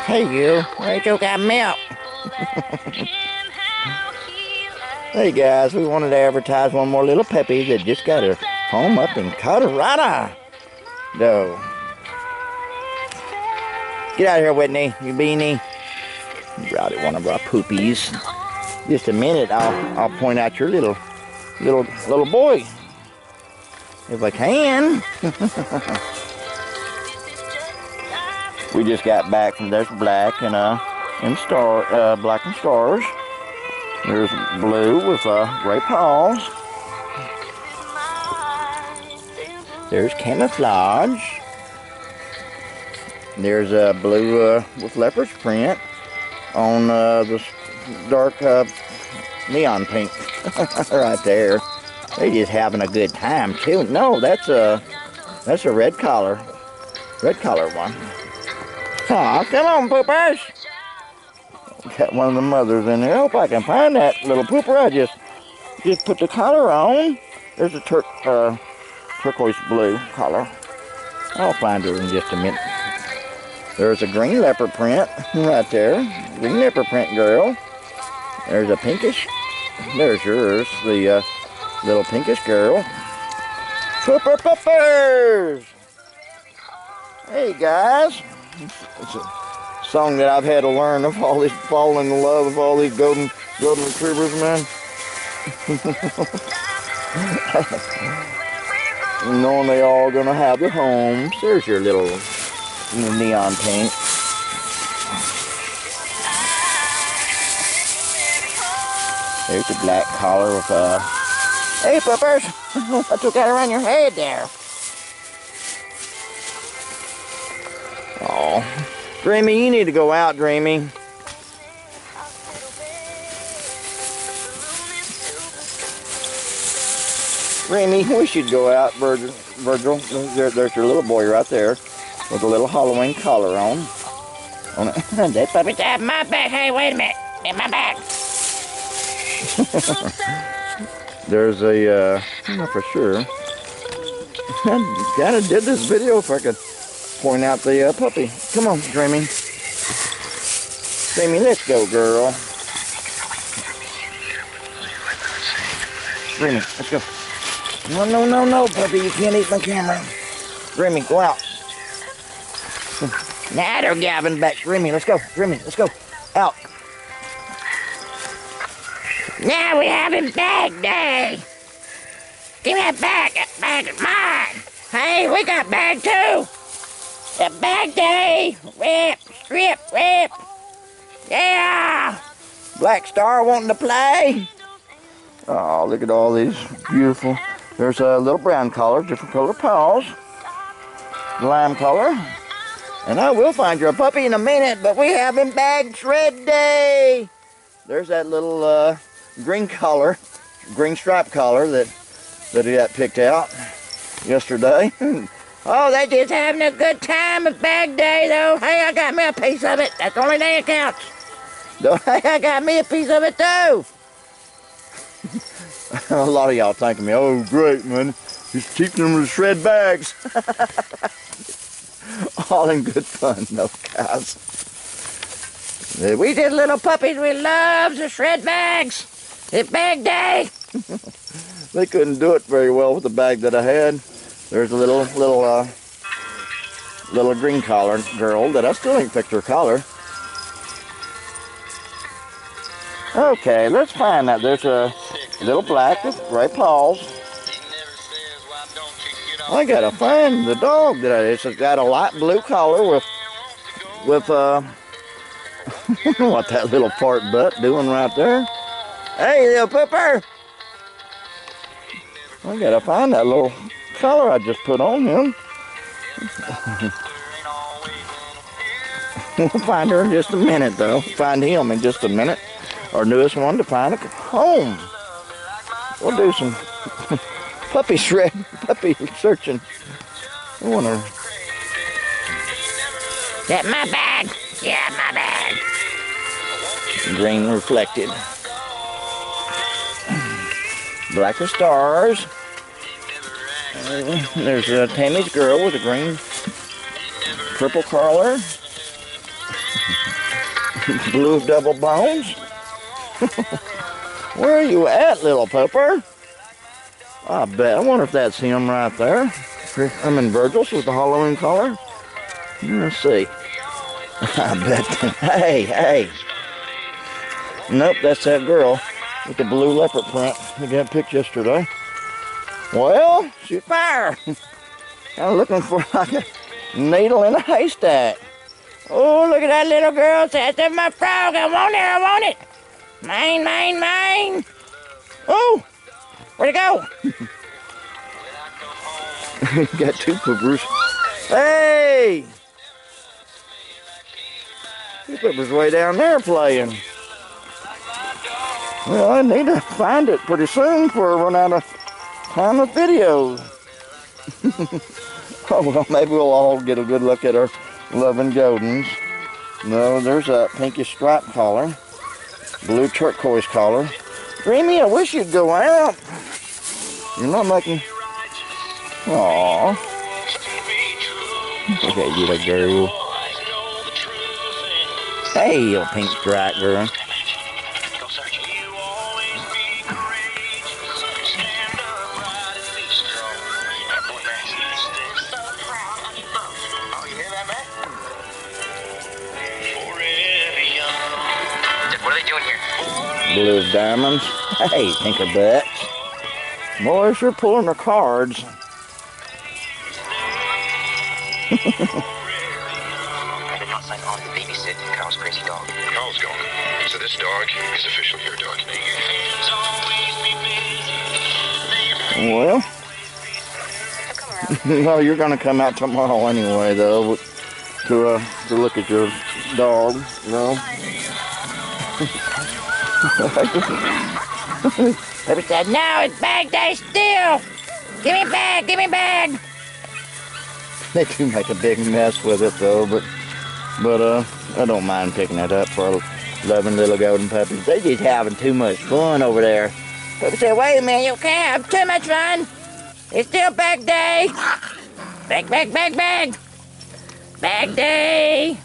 Hey you, Rachel got milk. Hey guys, we wanted to advertise one more little puppy that just got her home up in Colorado. No. Get out of here, Whitney, you beanie. You brought it one of our poopies. Just a minute, I'll point out your little boy. If I can. We just got back from there's black and black and stars. There's blue with gray paws. There's camouflage. There's blue with leopard's print on the dark neon pink right there. They just having a good time too. No, that's a red collar one. Aw, come on, poopers. Got one of the mothers in there. I hope I can find that little pooper. I just put the collar on. There's a turquoise blue collar. I'll find her in just a minute. There's a green leopard print right there. Green leopard print girl. There's a pinkish. There's yours, the little pinkish girl. Pooper poopers! Hey guys. It's a song that I've had to learn of all this, falling in love with all these golden retrievers, man. Knowing they all gonna have their homes. There's your little neon pink. There's a black collar with hey puppers! I took that around your head there. Oh, Dreamy, you need to go out, Dreamy. Dreamy, we should go out, Virgil. There's your little boy right there with a little Halloween collar on it. That puppy's at my back. Hey, wait a minute. In my back. There's a, I'm not for sure. I kind of did this video if I could point out the puppy. Come on, Dreamy. Dreamy, let's go, girl. Dreamy, let's go. No, puppy, you can't eat my camera. Dreamy, go out. Now they're gabbing back. Dreamy, let's go. Dreamy, let's go. Out. Now we having bag day. Give me that bag. That bag is mine. Hey, we got bag too. The bag day! Rip! Strip! Rip! Yeah! Black Star wanting to play? Oh, look at all these beautiful. There's a little brown collar, different color paws. Lime color. And I will find you a puppy in a minute, but we having bag shred day! There's that little green collar, green stripe collar that he got picked out yesterday. Oh, they just having a good time at bag day, though. Hey, I got me a piece of it. That's the only thing that counts. Hey, I got me a piece of it, too. A lot of y'all thanking me. Oh, great, man. He's teaching them to shred bags. All in good fun, though, guys. We just little puppies. We love to shred bags. It's bag day. They couldn't do it very well with the bag that I had. There's a little green collar girl that I still ain't picked her collar. Okay, let's find that. There's a little black with gray paws. I gotta find the dog that it's got a light blue collar with what that little part butt doing right there. Hey, little pooper! I gotta find that little collar I just put on him. We'll find her in just a minute, though. Find him in just a minute. Our newest one to find a home. We'll do some puppy searching. I wonder. That my bag. Yeah, my bag. Green reflected. Black with stars. There's Tammy's girl with a green purple collar. Blue double bones. Where are you at, little pooper? I bet. I wonder if that's him right there. I'm in Virgil's with the Halloween collar. Let's see. I bet. Hey. Nope, that's that girl with the blue leopard print we got picked yesterday. Well, shoot fire. I'm looking for like a needle in a haystack. Oh, look at that little girl. That's my frog. I want it. Mine. Oh, where'd it go? Got two poopers. Hey! Two poopers way down there playing. Well, I need to find it pretty soon before I run out of time of videos. Oh, well, maybe we'll all get a good look at our loving Goldens. No, there's a pinkish stripe collar. Blue turquoise collar. Dreamy, I wish you'd go out. You're not making... Aww. Look at you, little girl. Hey, you pink stripe girl. Blue diamonds. Hey, Tinkerbutts. Boys, you're pulling the cards. I did not sign on to babysit Carl's crazy dog. Carl's gone, so this dog is officially your dog. Well, no, you're gonna come out tomorrow anyway, though, to look at your dog, you know. Baby said, no, it's bag day still. Give me bag. They do make a big mess with it though, but I don't mind picking it up for 11 little golden puppies. They just having too much fun over there. Baby said, wait a minute, you can't have too much fun. It's still bag day. Bag. Bag day.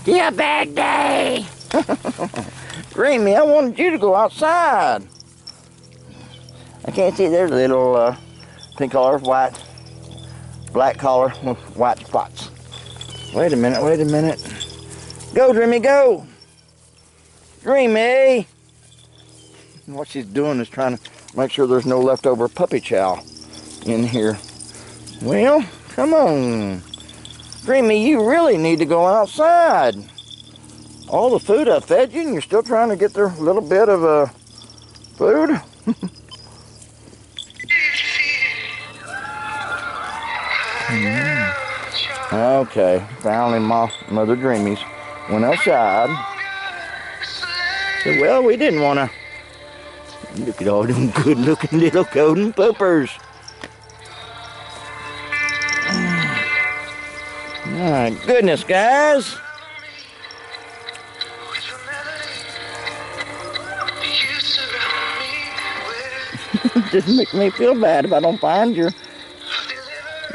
Still bag day. Dreamy, I wanted you to go outside. I can't see there's a little pink collar, black collar with white spots. Wait a minute. Go, Dreamy, go. Dreamy. What she's doing is trying to make sure there's no leftover puppy chow in here. Well, come on. Dreamy, you really need to go outside. All the food I fed you and you're still trying to get their little bit of food? Okay, finally Mother Dreamies went outside. Said, well, we didn't want to. Look at all them good looking little golden poopers. My goodness, guys. Just makes me feel bad if I don't find your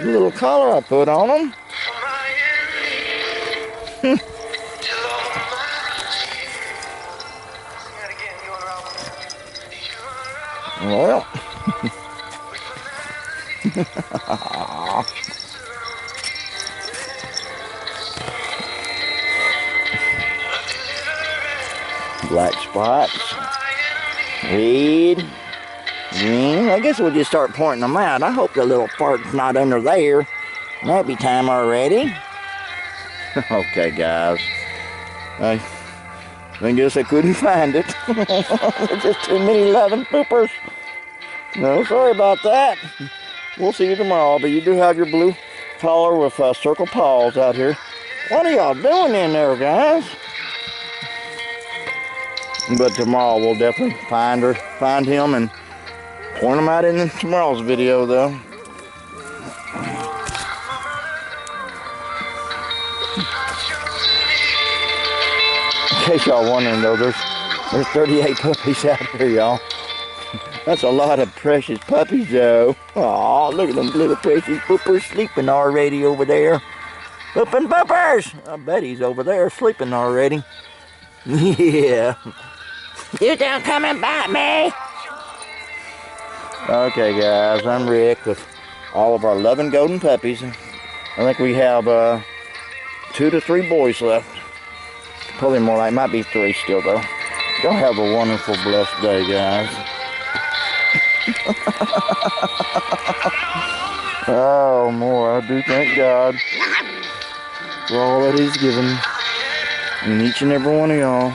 little collar I put on them. Well. Black spots. Red. Green. I guess we'll just start pointing them out. I hope the little part's not under there. Might be time already. Okay, guys. I guess I couldn't find it. There's just too many 11 poopers. No, sorry about that. We'll see you tomorrow. But you do have your blue collar with circle paws out here. What are y'all doing in there, guys? But tomorrow we'll definitely find him and point them out in tomorrow's video, though. In case y'all wondering, though, there's 38 puppies out here, y'all. That's a lot of precious puppies, though. Aw, look at them little precious poopers sleeping already over there. Pooping poopers! I bet he's over there sleeping already. Yeah. You don't come and bite me! Okay, guys, I'm Rick with all of our loving golden puppies. I think we have 2 to 3 boys left. Probably more like, might be 3 still though. Y'all have a wonderful, blessed day, guys. Oh, more. I do thank God for all that He's given in each and every one of y'all.